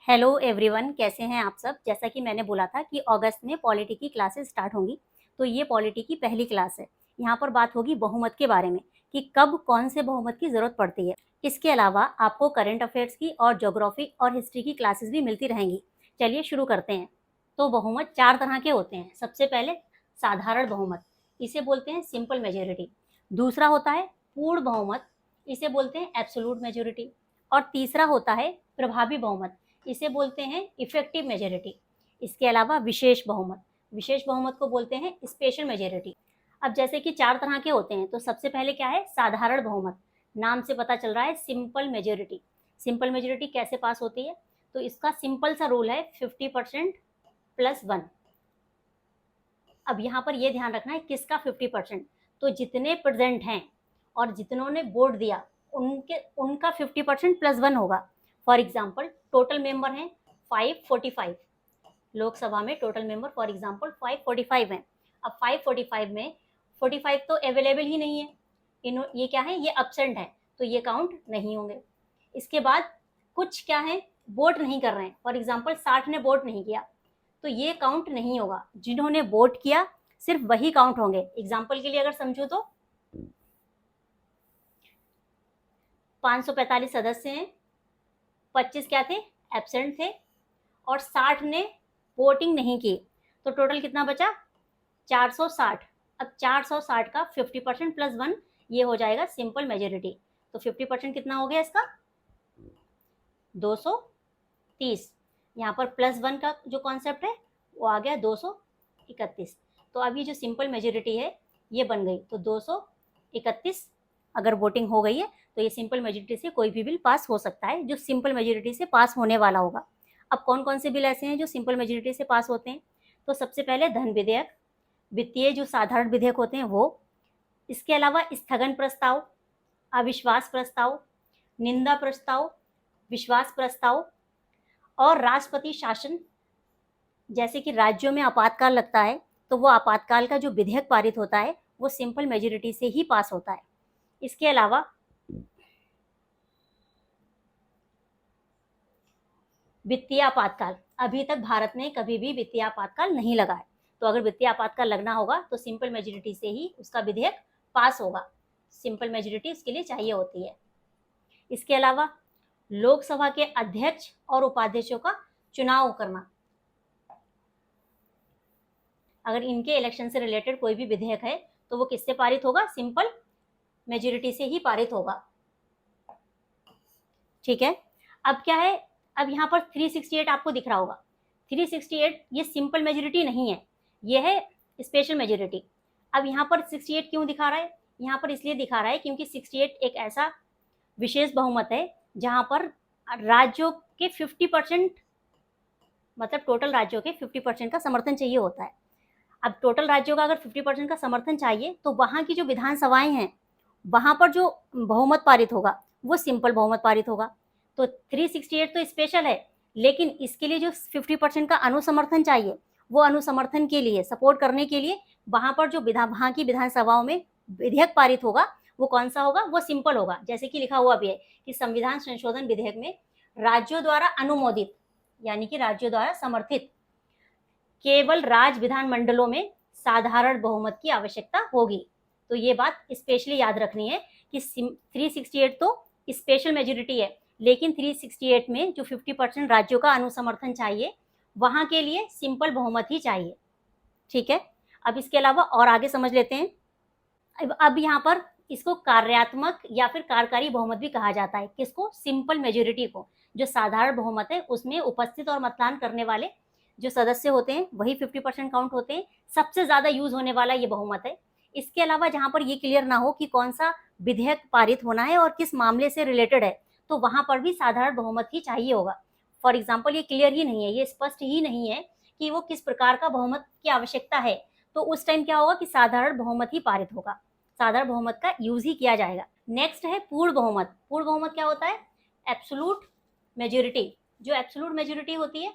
Hello everyone, कैसे हैं आप सब। जैसा कि मैंने बोला था कि अगस्त में पॉलिटी की क्लासेस स्टार्ट होंगी, तो ये पॉलिटी की पहली क्लास है। यहाँ पर बात होगी बहुमत के बारे में कि कब कौन से बहुमत की ज़रूरत पड़ती है। इसके अलावा आपको करंट अफेयर्स की और ज्योग्राफी और हिस्ट्री की क्लासेस भी मिलती रहेंगी। चलिए शुरू करते हैं। तो बहुमत चार तरह के होते हैं। सबसे पहले साधारण बहुमत, इसे बोलते हैं सिंपल मेजोरिटी। दूसरा होता है पूर्ण बहुमत, इसे बोलते हैं एब्सोल्यूट मेजोरिटी। और तीसरा होता है प्रभावी बहुमत, इसे बोलते हैं इफेक्टिव मेजोरिटी। इसके अलावा विशेष बहुमत, विशेष बहुमत को बोलते हैं स्पेशल मेजोरिटी। अब जैसे कि चार तरह के होते हैं, तो सबसे पहले क्या है, साधारण बहुमत। नाम से पता चल रहा है सिंपल मेजोरिटी। सिंपल मेजोरिटी कैसे पास होती है, तो इसका सिंपल सा रूल है 50% प्लस 1। अब यहाँ पर यह ध्यान रखना है किसका 50%, तो जितने प्रेजेंट हैं और जितनों ने वोट दिया उनका 50% प्लस 1 होगा। फॉर एग्जाम्पल टोटल मेंबर हैं 545, लोकसभा में टोटल मेंबर फॉर एग्जाम्पल 545 हैं। अब 545 में 45 तो अवेलेबल ही नहीं है, ये क्या है, ये एब्सेंट है, तो ये काउंट नहीं होंगे। इसके बाद कुछ क्या है, वोट नहीं कर रहे हैं, फॉर एग्जाम्पल 60 ने वोट नहीं किया, तो ये काउंट नहीं होगा। जिन्होंने वोट किया सिर्फ वही काउंट होंगे। एग्जाम्पल के लिए अगर समझो तो 545 सदस्य हैं, 25 क्या थे, एब्सेंट थे, और 60 ने वोटिंग नहीं की, तो टोटल कितना बचा, 460। अब 460 का 50% प्लस 1, ये हो जाएगा सिंपल मेजोरिटी। तो 50% कितना हो गया इसका, 230। यहाँ पर प्लस 1 का जो कॉन्सेप्ट है वो आ गया 231। तो अब ये जो सिंपल मेजोरिटी है ये बन गई, तो 231 अगर वोटिंग हो गई है तो ये सिंपल मेजोरिटी से कोई भी बिल पास हो सकता है, जो सिंपल मेजोरिटी से पास होने वाला होगा। अब कौन कौन से बिल ऐसे हैं जो सिंपल मेजोरिटी से पास होते हैं, तो सबसे पहले धन विधेयक, वित्तीय जो साधारण विधेयक होते हैं वो, इसके अलावा स्थगन प्रस्ताव, अविश्वास प्रस्ताव, निंदा प्रस्ताव, विश्वास प्रस्ताव, और राष्ट्रपति शासन। जैसे कि राज्यों में आपातकाल लगता है, तो वो आपातकाल का जो विधेयक पारित होता है वो सिंपल मेजोरिटी से ही पास होता है। इसके अलावा वित्तीय आपातकाल, अभी तक भारत में कभी भी वित्तीय आपातकाल नहीं लगा है, तो अगर वित्तीय आपातकाल लगना होगा तो सिंपल मेजोरिटी से ही उसका विधेयक पास होगा। सिंपल मेजोरिटी उसके लिए चाहिए होती है। इसके अलावा लोकसभा के अध्यक्ष और उपाध्यक्षों का चुनाव करना, अगर इनके इलेक्शन से रिलेटेड कोई भी विधेयक है तो वो किससे पारित होगा, सिंपल मेजोरिटी से ही पारित होगा। ठीक है। अब क्या है, अब यहाँ पर 368 आपको दिख रहा होगा। 368 ये सिंपल मेजोरिटी नहीं है, ये है स्पेशल मेजोरिटी। अब यहाँ पर 68 क्यों दिखा रहा है, यहाँ पर इसलिए दिखा रहा है क्योंकि 68 एक ऐसा विशेष बहुमत है जहाँ पर राज्यों के 50%, मतलब टोटल राज्यों के 50% का समर्थन चाहिए होता है। अब टोटल राज्यों का अगर 50% का समर्थन चाहिए तो वहाँ की जो विधानसभाएं हैं वहाँ पर जो बहुमत पारित होगा वो सिंपल बहुमत पारित होगा। तो 368 तो स्पेशल है, लेकिन इसके लिए जो 50% का अनुसमर्थन चाहिए, वो अनुसमर्थन के लिए, सपोर्ट करने के लिए वहाँ पर जो वहाँ की विधानसभाओं में विधेयक पारित होगा वो कौन सा होगा, वो सिंपल होगा। जैसे कि लिखा हुआ भी है कि संविधान संशोधन विधेयक में राज्यों द्वारा अनुमोदित, यानी कि राज्यों द्वारा समर्थित केवल राज्य विधानमंडलों में साधारण बहुमत की आवश्यकता होगी। तो ये बात स्पेशली याद रखनी है कि 368 तो स्पेशल मेजोरिटी है, लेकिन 368 में जो 50% राज्यों का अनुसमर्थन चाहिए वहां के लिए सिंपल बहुमत ही चाहिए। ठीक है। अब इसके अलावा और आगे समझ लेते हैं। अब यहाँ पर इसको कार्यात्मक या फिर कार्यकारी बहुमत भी कहा जाता है। किसको, सिंपल मेजोरिटी को। जो साधारण बहुमत है उसमें उपस्थित और मतदान करने वाले जो सदस्य होते हैं वही 50% काउंट होते हैं। सबसे ज्यादा यूज होने वाला ये बहुमत है। इसके अलावा जहां पर ये क्लियर ना हो कि कौन सा विधेयक पारित होना है और किस मामले से रिलेटेड है, तो वहां पर भी साधारण बहुमत ही चाहिए होगा। फॉर एग्जाम्पल ये क्लियर ही नहीं है, ये स्पष्ट ही नहीं है कि वो किस प्रकार का बहुमत की आवश्यकता है, तो उस टाइम क्या होगा कि साधारण बहुमत ही पारित होगा, साधारण बहुमत का यूज ही किया जाएगा। नेक्स्ट है पूर्ण बहुमत। पूर्ण बहुमत क्या होता है, एब्सोल्यूट मेजोरिटी। जो एब्सोल्यूट मेजोरिटी होती है,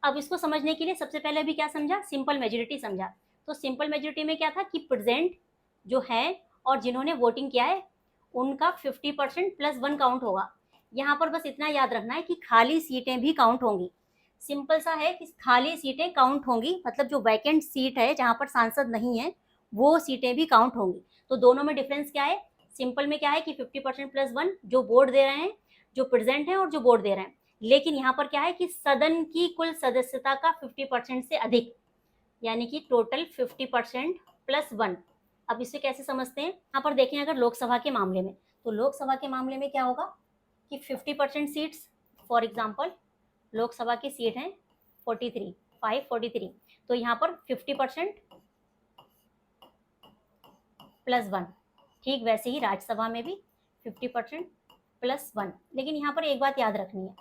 अब इसको समझने के लिए सबसे पहले अभी क्या समझा, सिंपल मेजोरिटी समझा। तो सिंपल मेजोरिटी में क्या था कि प्रेजेंट जो है और जिन्होंने वोटिंग किया है उनका 50% प्लस 1 काउंट होगा। यहाँ पर बस इतना याद रखना है कि खाली सीटें भी काउंट होंगी। सिंपल सा है कि खाली सीटें काउंट होंगी, मतलब जो वैकेंट सीट है जहाँ पर सांसद नहीं है वो सीटें भी काउंट होंगी। तो दोनों में डिफरेंस क्या है? सिंपल में क्या है कि 50% प्लस 1 जो बोर्ड दे रहे हैं, जो प्रेजेंट है और जो बोर्ड दे रहे हैं। लेकिन यहाँ पर क्या है कि सदन की कुल सदस्यता का 50% से अधिक, यानी कि टोटल 50% प्लस 1। अब इसे कैसे समझते हैं? यहाँ पर देखें अगर लोकसभा के मामले में, तो लोकसभा के मामले में क्या होगा कि 50% सीट्स, फॉर एग्जाम्पल लोकसभा की सीट है 543, तो यहाँ पर 50% प्लस 1। ठीक वैसे ही राज्यसभा में भी 50% प्लस 1। लेकिन यहाँ पर एक बात याद रखनी है,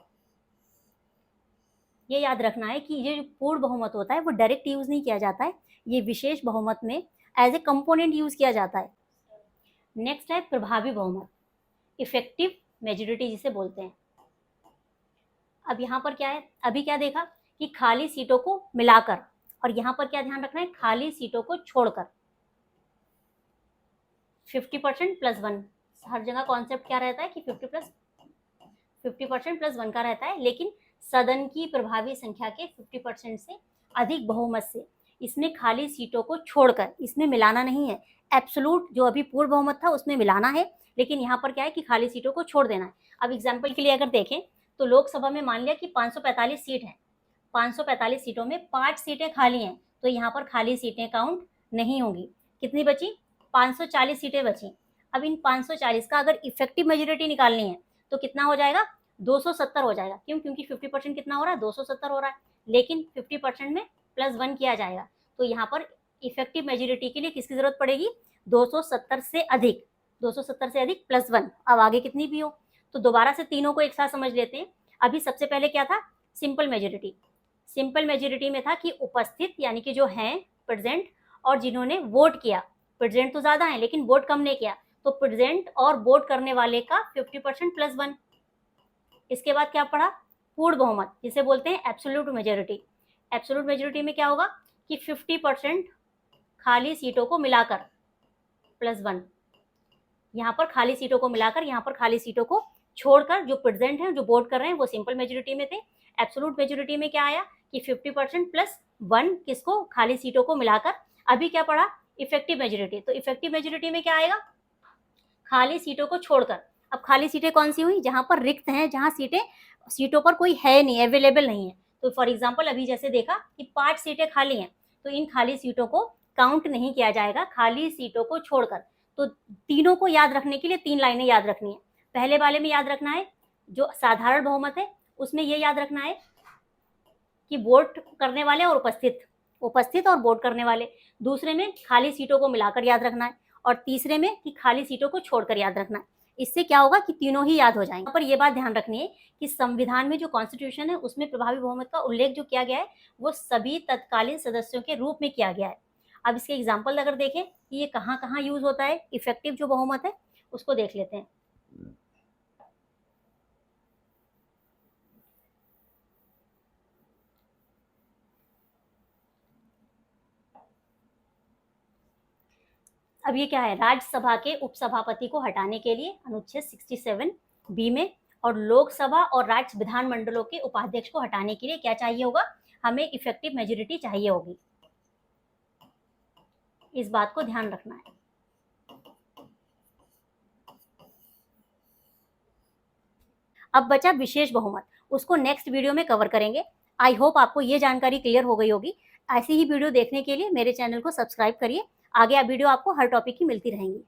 ये याद रखना है कि ये जो पूर्ण बहुमत होता है वो डायरेक्ट यूज नहीं किया जाता है, ये विशेष बहुमत में एज ए कंपोनेंट यूज किया जाता है। नेक्स्ट है प्रभावी बहुमत, इफेक्टिव मेजोरिटी जिसे बोलते हैं। अब यहाँ पर क्या है, अभी क्या देखा कि खाली सीटों को मिलाकर, और यहाँ पर क्या ध्यान रखना है, खाली सीटों को छोड़कर 50% प्लस 1। हर जगह कॉन्सेप्ट क्या रहता है कि 50% प्लस 1 का रहता है, लेकिन सदन की प्रभावी संख्या के 50% से अधिक बहुमत से इसमें खाली सीटों को छोड़कर, इसमें मिलाना नहीं है, एब्सोलूट जो अभी पूर्ण बहुमत था उसमें मिलाना है, लेकिन यहाँ पर क्या है कि खाली सीटों को छोड़ देना है। अब एग्जाम्पल के लिए अगर देखें तो लोकसभा में मान लिया कि 545 सीट है, 545 सीटों में 5 सीटें खाली हैं, तो यहाँ पर खाली सीटें काउंट नहीं होंगी। कितनी बची? 540 सीटें बची। अब इन 540 का अगर इफेक्टिव मेजोरिटी निकालनी है तो कितना हो जाएगा? 270 हो जाएगा। क्यों? क्योंकि 50% कितना हो रहा है? 270 हो रहा है, लेकिन 50% में प्लस 1 किया जाएगा, तो यहाँ पर इफेक्टिव मेजोरिटी के लिए किसकी जरूरत पड़ेगी? 270 से अधिक, 270 से अधिक प्लस 1। अब आगे कितनी भी हो, तो दोबारा से तीनों को एक साथ समझ लेते हैं। अभी सबसे पहले क्या था? Simple majority. सिंपल मेजोरिटी में था कि उपस्थित यानी कि जो हैं प्रेजेंट और जिन्होंने वोट किया, प्रेजेंट तो ज्यादा है लेकिन वोट कम ने किया, तो प्रेजेंट और वोट करने वाले का 50% प्लस 1। इसके बाद क्या पढ़ा? पूर्ण बहुमत जिसे बोलते हैं एब्सोल्यूट मेजोरिटी। एब्सोल्यूट मेजोरिटी में क्या होगा कि 50% खाली सीटों को मिलाकर प्लस 1, यहाँ पर खाली सीटों को मिलाकर, यहाँ पर खाली सीटों को छोड़कर जो प्रेजेंट हैं, जो वोट कर रहे हैं, वो सिंपल मेजोरिटी में थे। एब्सोल्यूट मेजोरिटी में क्या आया कि 50% प्लस 1 किसको? खाली सीटों को मिलाकर। अभी क्या पढ़ा? Effective majority. तो इफेक्टिव मेजोरिटी में क्या आएगा? खाली सीटों को छोड़कर। अब खाली सीटें कौन सी हुई? जहां पर रिक्त हैं, जहां सीटों पर कोई है नहीं, अवेलेबल नहीं है। तो फॉर एग्जाम्पल अभी जैसे देखा कि 5 सीटें खाली हैं, तो इन खाली सीटों को काउंट नहीं किया जाएगा, खाली सीटों को छोड़कर। तो तीनों को याद रखने के लिए 3 लाइनें याद रखनी है। पहले वाले में याद रखना है जो साधारण बहुमत है, उसमें यह याद रखना है कि वोट करने वाले और उपस्थित और वोट करने वाले। दूसरे में खाली सीटों को मिलाकर याद रखना है, और तीसरे में कि खाली सीटों को छोड़कर याद रखना है। इससे क्या होगा कि तीनों ही याद हो जाएंगे। यहाँ पर यह बात ध्यान रखनी है कि संविधान में जो कॉन्स्टिट्यूशन है उसमें प्रभावी बहुमत का उल्लेख जो किया गया है वो सभी तत्कालीन सदस्यों के रूप में किया गया है। अब इसके एग्जाम्पल अगर देखें कि ये कहाँ कहाँ यूज होता है इफेक्टिव जो बहुमत है, उसको देख लेते हैं। अब ये क्या है? राज्यसभा के उपसभापति को हटाने के लिए अनुच्छेद 67 बी में, और लोकसभा और राज्य विधानमंडलों के उपाध्यक्ष को हटाने के लिए क्या चाहिए होगा? हमें इफेक्टिव मेजोरिटी चाहिए होगी। इस बात को ध्यान रखना है। अब बचा विशेष बहुमत, उसको नेक्स्ट वीडियो में कवर करेंगे। आई होप आपको ये जानकारी क्लियर हो गई होगी। ऐसी ही वीडियो देखने के लिए मेरे चैनल को सब्सक्राइब करिए। आगे वीडियो आपको हर टॉपिक की मिलती रहेंगी।